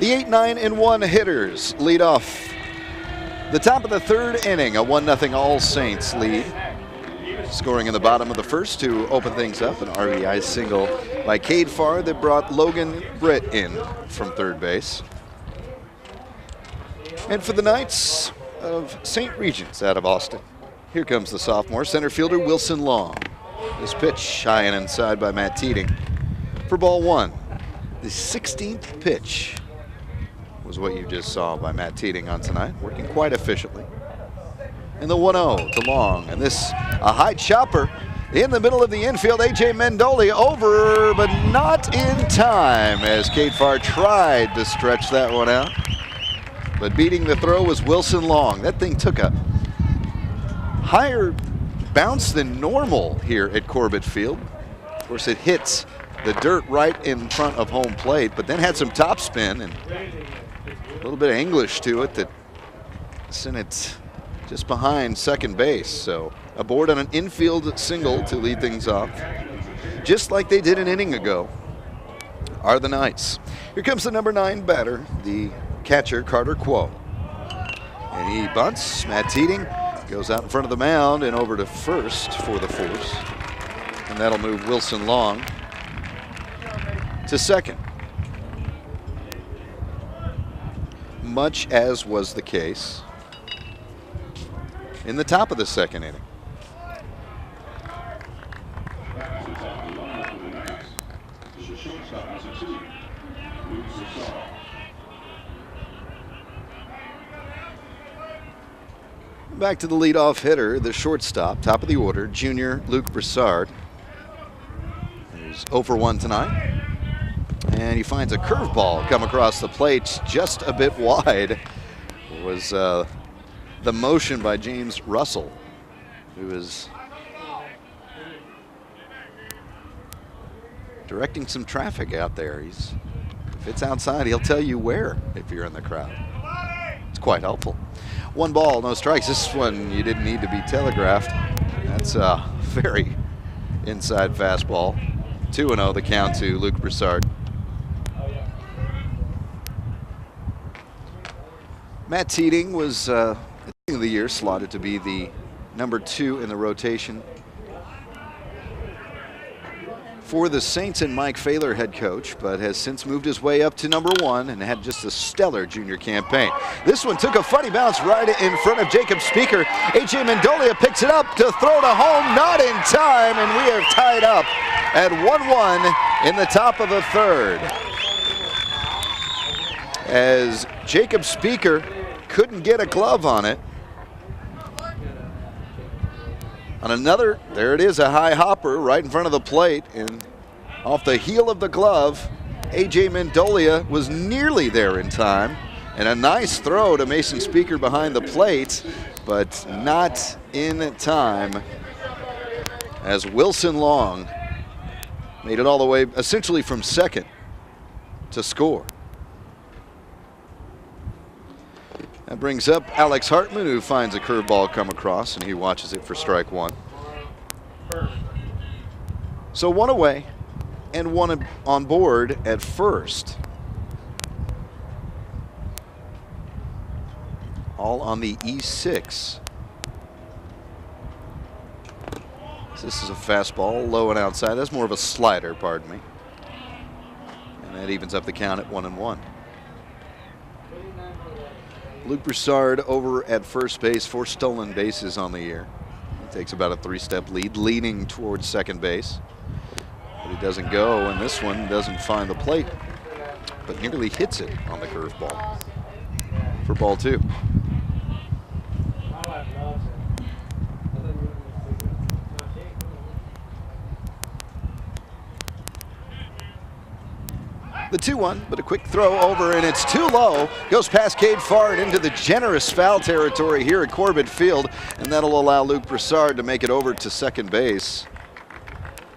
The 8, 9, and 1 hitters lead off the top of the third inning, a 1-0 All Saints lead. Scoring in the bottom of the first to open things up, an RBI single by Cade Farr that brought Logan Britt in from third base. And for the Knights of St. Regents out of Austin, here comes the sophomore center fielder Wilson Long. This pitch high and inside by Matt Teeting for ball one. The 16th pitch was what you just saw by Matt Teeting on tonight, working quite efficiently. And the 1-0 to Long, and this a high chopper in the middle of the infield. A.J. Mendolia over, but not in time as Cade Farr tried to stretch that one out. But beating the throw was Wilson Long. That thing took a higher bounce than normal here at Corbett Field. Of course, it hits the dirt right in front of home plate, but then had some top spin and a little bit of English to it that sent it just behind second base. So aboard on an infield single to lead things off, just like they did an inning ago, are the Knights. Here comes the number 9 batter, the catcher Carter Quo. And he bunts. Matt Teeting goes out in front of the mound and over to first for the force. And that'll move Wilson Long to second. Much as was the case in the top of the second inning. Back to the leadoff hitter, the shortstop, top of the order, junior Luke Broussard. He's 0 for 1 tonight. And he finds a curveball come across the plate just a bit wide. It was the motion by James Russell, who is directing some traffic out there. If it's outside, he'll tell you where if you're in the crowd. It's quite helpful. 1 ball, no strikes. This one you didn't need to be telegraphed. That's a very inside fastball. 2-0 the count to Luke Broussard. Matt Teeting was at the beginning of the year slotted to be the number 2 in the rotation for the Saints and Mike Faylor head coach, but has since moved his way up to number 1 and had just a stellar junior campaign. This one took a funny bounce right in front of Jacob Speaker. A.J. Mendolia picks it up to throw to home, not in time, and we are tied up at 1-1 in the top of the third. As Jacob Speaker couldn't get a glove on it. On another, there it is, a high hopper right in front of the plate, and off the heel of the glove, A.J. Mendolia was nearly there in time, and a nice throw to Mason Speaker behind the plate, but not in time, as Wilson Long made it all the way essentially from second to score. That brings up Alex Hartman, who finds a curveball come across, and he watches it for strike 1. So 1 away and 1 on board at first. All on the E6. This is a fastball, low and outside. That's more of a slider, pardon me. And that evens up the count at 1-1. Luke Broussard over at first base, 4 stolen bases on the year. He takes about a 3-step lead, leaning towards second base. But he doesn't go, and this one doesn't find the plate, but nearly hits it on the curveball for ball 2. The 2-1, but a quick throw over, and it's too low. Goes past Cade Farr and into the generous foul territory here at Corbett Field, and that'll allow Luke Broussard to make it over to second base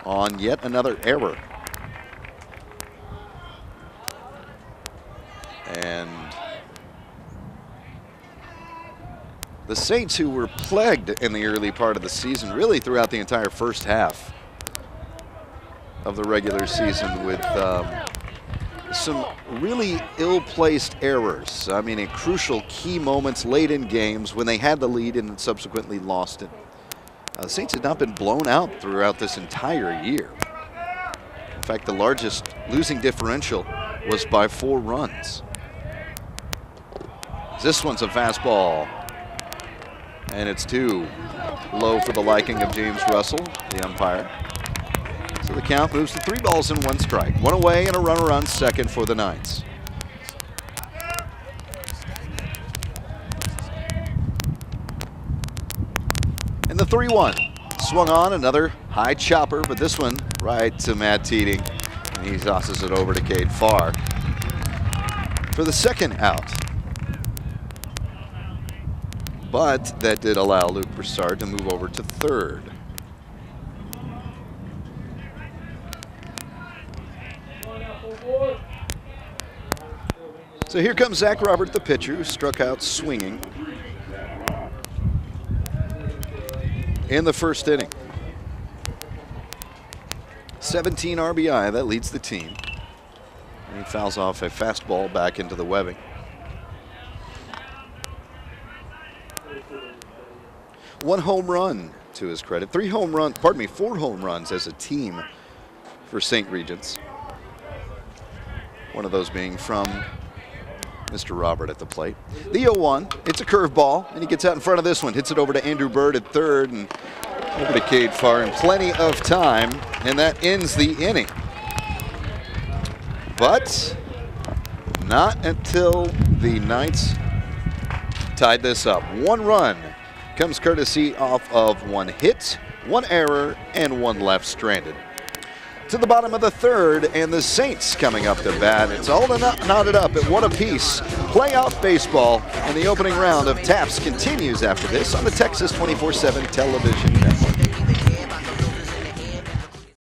on yet another error. And the Saints, who were plagued in the early part of the season, really throughout the entire first half of the regular season with some really ill-placed errors. I mean, in crucial key moments late in games when they had the lead and subsequently lost it. The Saints had not been blown out throughout this entire year. In fact, the largest losing differential was by 4 runs. This one's a fastball, and it's too low for the liking of James Russell, the umpire. So the count moves to 3 balls and 1 strike. 1 away and a runner on second for the Knights. And the 3-1. Swung on, another high chopper, but this one right to Matt Teeding. And he tosses it over to Cade Farr for the second out. But that did allow Luke Broussard to move over to third. So here comes Zach Robert, the pitcher, who struck out swinging in the first inning. 17 RBI, that leads the team. And he fouls off a fastball back into the webbing. One home run to his credit. 4 home runs as a team for St. Regents. One of those being from Mr. Robert at the plate. The 0-1, it's a curveball, and he gets out in front of this one. Hits it over to Andrew Bird at third and over to Cade Farr in plenty of time, and that ends the inning. But not until the Knights tied this up. 1 run comes courtesy off of 1 hit, 1 error, and 1 left stranded. To the bottom of the third, and the Saints coming up to bat. It's all knotted up at 1 apiece. Playoff baseball, and the opening round of Taps continues after this on the Texas 24/7 television network.